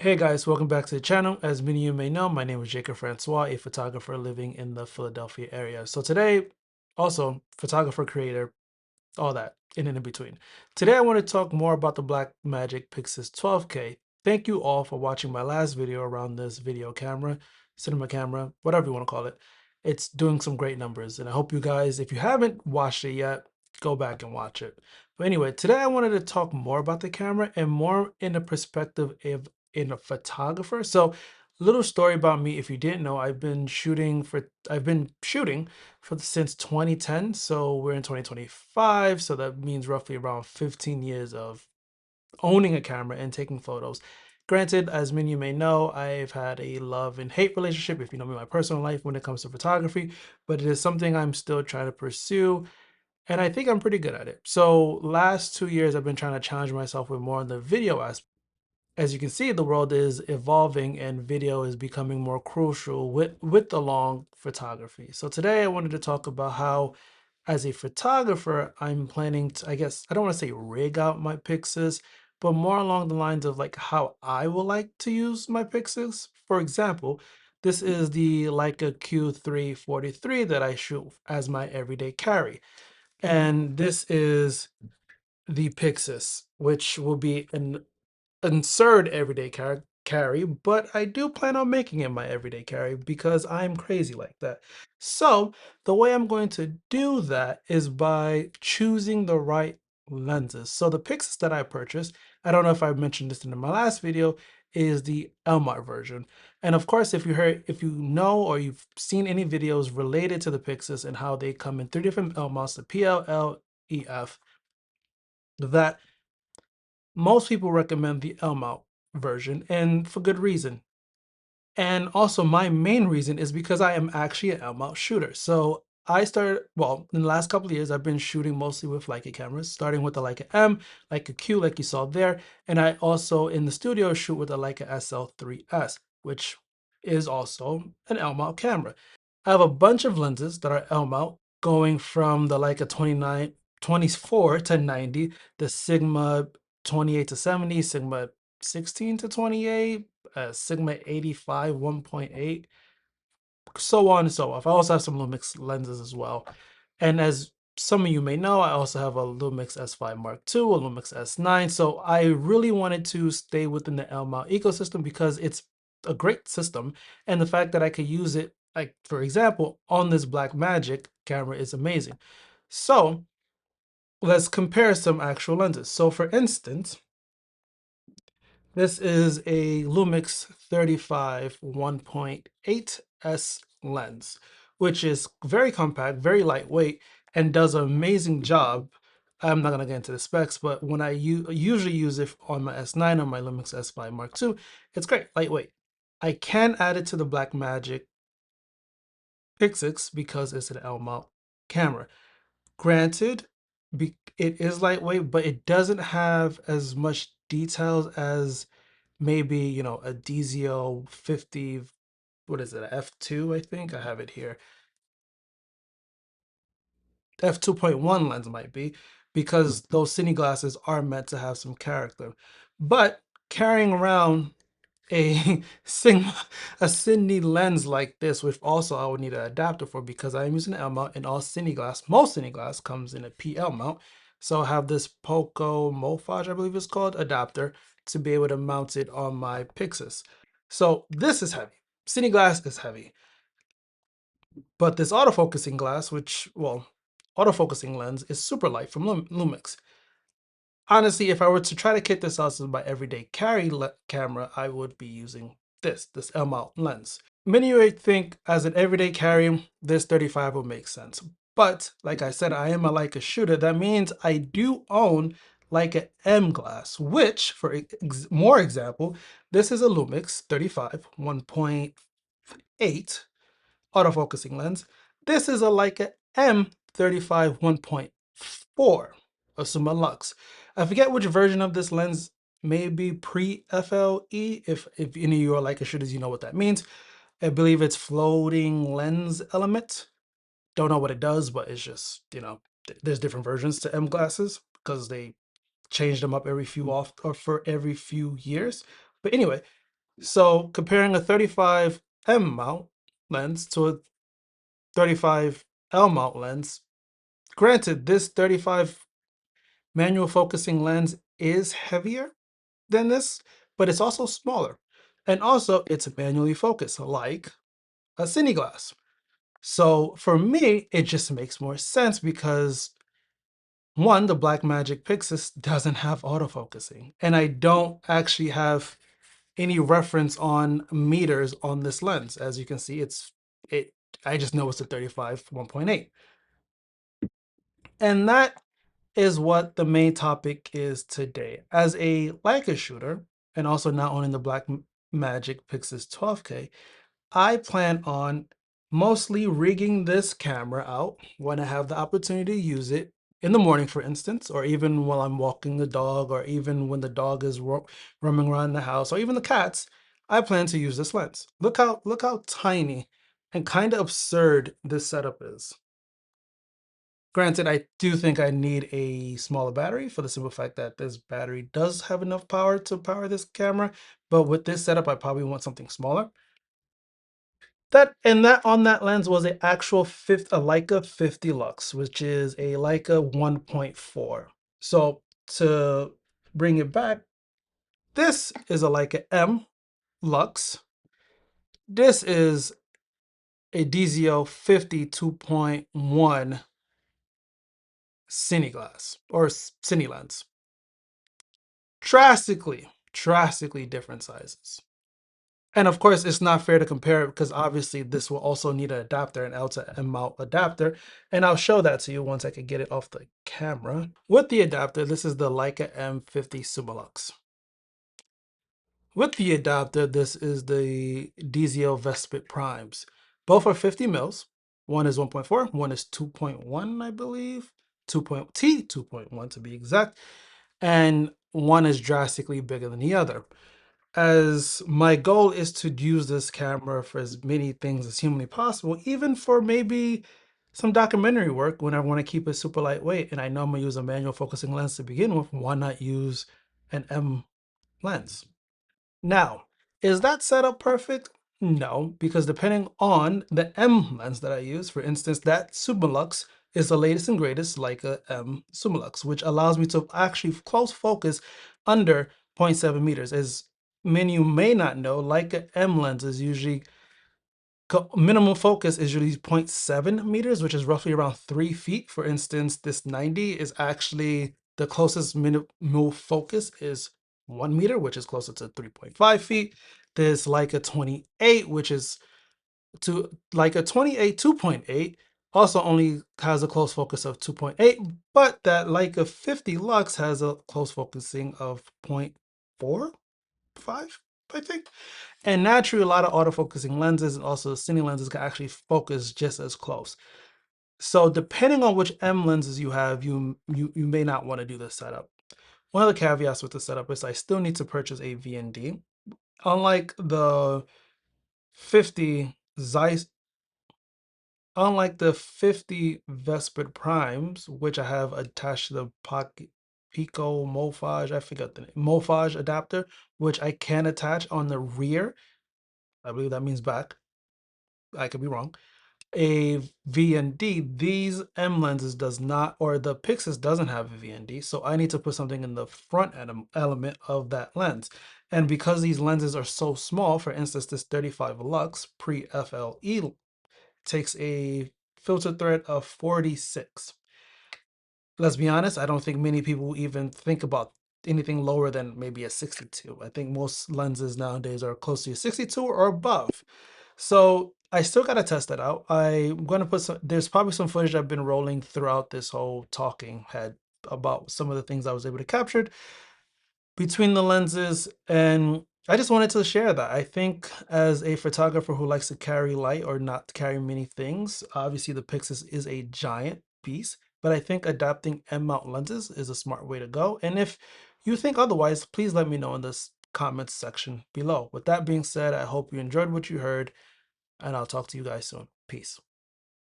Hey guys, welcome back to the channel. As many of you may know, my name is Jacob Francois, a photographer living in the Philadelphia area. So today, also photographer, creator, all that in and in between. Today I want to talk more about the Blackmagic PYXIS 12K. Thank you all for watching my last video around this video camera, cinema camera, whatever you want to call it. It's doing some great numbers, and I hope you guys, if you haven't watched it yet, go back and watch it. But anyway, today I wanted to talk more about the camera and more in the perspective of in a photographer. So, little story about me. If you didn't know, I've been shooting since 2010. So we're in 2025. So that means roughly around 15 years of owning a camera and taking photos. Granted, as many of you may know, I've had a love and hate relationship, if you know me, my personal life when it comes to photography, but it is something I'm still trying to pursue. And I think I'm pretty good at it. So last 2 years, I've been trying to challenge myself with more on the video aspect. As you can see, the world is evolving and video is becoming more crucial with the long photography. So today I wanted to talk about how, as a photographer, I'm planning to, I guess, I don't want to say rig out my Pixis, but more along the lines of like how I would like to use my Pixis. For example, this is the Leica Q343 that I shoot as my everyday carry. And this is the Pixis, which will be an absurd everyday carry, but I do plan on making it my everyday carry because I'm crazy like that. So the way I'm going to do that is by choosing the right lenses. So the Pixis that I purchased, I don't know if I mentioned this in my last video, is the Elmar version. And of course, if you know or you've seen any videos related to the Pixis and how they come in three different Elmars, the PL, L, EF, that most people recommend the L mount version, and for good reason. And also, my main reason is because I am actually an L mount shooter. So I started, well, in the last couple of years, I've been shooting mostly with Leica cameras, starting with the Leica M, Leica Q, like you saw there. And I also, in the studio, shoot with the Leica SL3S, which is also an L mount camera. I have a bunch of lenses that are L mount, going from the Leica 24 to 90, the Sigma 28 to 70, Sigma 16 to 28, Sigma 85 1.8, so on and so forth. I also have some Lumix lenses as well. And as some of you may know, I also have a Lumix S5 Mark II, a Lumix S9. So I really wanted to stay within the L mount ecosystem because it's a great system. And the fact that I could use it, like for example, on this Blackmagic camera is amazing. So let's compare some actual lenses. So for instance, this is a Lumix 35 1.8 S lens, which is very compact, very lightweight, and does an amazing job. I'm not going to get into the specs, but when I usually use it on my S9 or my Lumix S5 Mark II, it's great, lightweight. I can add it to the Blackmagic PYXIS because it's an L mount camera. Granted, it is lightweight, but it doesn't have as much details as maybe, you know, a DZO 50, what is it, a F2, I think? I have it here. F2.1 lens might be, because those Cine glasses are meant to have some character. But carrying around a Sigma, a Cine lens like this, which also I would need an adapter for because I'm using an L mount, and all Cine glass, most Cine glass comes in a PL mount. So I have this Poco Mofage, I believe it's called, adapter to be able to mount it on my Pixis. So this is heavy. Cine glass is heavy. But this autofocusing glass, which, well, autofocusing lens is super light from Lumix. Honestly, if I were to try to kit this out as my everyday carry camera, I would be using this L mount lens. Many would think as an everyday carry, this 35 would make sense. But like I said, I am a Leica shooter. That means I do own Leica M glass, which for more example, this is a Lumix 35 1.8 autofocusing lens. This is a Leica M35 1.4, a Summilux. I forget which version of this lens may be pre-FLE. If any of you are Leica shooters, you know what that means. I believe it's floating lens element. Don't know what it does, but it's just, you know, there's different versions to M glasses because they change them up every few off or for every few years. But anyway, So comparing a 35M mount lens to a 35L mount lens, granted, this 35 manual focusing lens is heavier than this, but it's also smaller. And also it's manually focused like a Cine glass. So for me, it just makes more sense because one, the Blackmagic PYXIS doesn't have autofocusing, and I don't actually have any reference on meters on this lens. As you can see, it. I just know it's a 35 1.8, and that is what the main topic is today. As a Leica shooter, and also not owning the Blackmagic PYXIS 12K, I plan on mostly rigging this camera out when I have the opportunity to use it in the morning, for instance, or even while I'm walking the dog, or even when the dog is roaming around the house, or even the cats. I plan to use this lens. Look how tiny and kind of absurd this setup is. Granted, I do think I need a smaller battery for the simple fact that this battery does have enough power to power this camera, but with this setup, I probably want something smaller. That on that lens was an actual a Leica 50 Lux, which is a Leica 1.4. So to bring it back, this is a Leica M Lux. This is a DZO 50 2.1 Cine glass or Cine lens. Drastically different sizes. And of course, it's not fair to compare it because obviously this will also need an adapter, an L to M mount adapter. And I'll show that to you once I can get it off the camera. With the adapter, this is the Leica M50 Summilux. With the adapter, this is the DZL Vespit Primes. Both are 50 mils. One is 1.4, one is 2.1, I believe. 2.1 to be exact. And one is drastically bigger than the other. As my goal is to use this camera for as many things as humanly possible, even for maybe some documentary work when I want to keep it super lightweight and I know I'm going to use a manual focusing lens to begin with, why not use an M lens? Now, is that setup perfect? No, because depending on the M lens that I use, for instance, that Summilux is the latest and greatest Leica M Summilux, which allows me to actually close focus under 0.7 meters. As many of you may not know, Leica M lens is usually minimum focus is usually 0.7 meters, which is roughly around 3 feet. For instance, this 90 is actually the closest minimal focus is 1 meter, which is closer to 3.5 feet. There's like a 28, which is to like a 28 2.8, also only has a close focus of 2.8, but that like a 50 Lux has a close focusing of 0.45, I think. And naturally, a lot of autofocusing lenses and also Cine lenses can actually focus just as close. So depending on which M lenses you have, you may not want to do this setup. One of the caveats with the setup is I still need to purchase a VND. Unlike the 50 Zeiss, unlike the 50 Vespid Primes, which I have attached to the Pico Mofage, I forgot the name, Mofage adapter, which I can attach on the rear. I believe that means back. I could be wrong. A VND, these M lenses does not, or the Pixis doesn't have a VND, so I need to put something in the front element of that lens. And because these lenses are so small, for instance, this 35 Lux pre-FLE takes a filter thread of 46. Let's be honest, I don't think many people even think about anything lower than maybe a 62. I think most lenses nowadays are close to a 62 or above. So I still got to test that out. I'm going to put some, there's probably some footage I've been rolling throughout this whole talking head about some of the things I was able to capture between the lenses, and I just wanted to share that. I think as a photographer who likes to carry light or not carry many things, obviously the Pixis is a giant piece, but I think adapting M mount lenses is a smart way to go. And if you think otherwise, please let me know in this comments section below. With that being said, I hope you enjoyed what you heard, and I'll talk to you guys soon. Peace.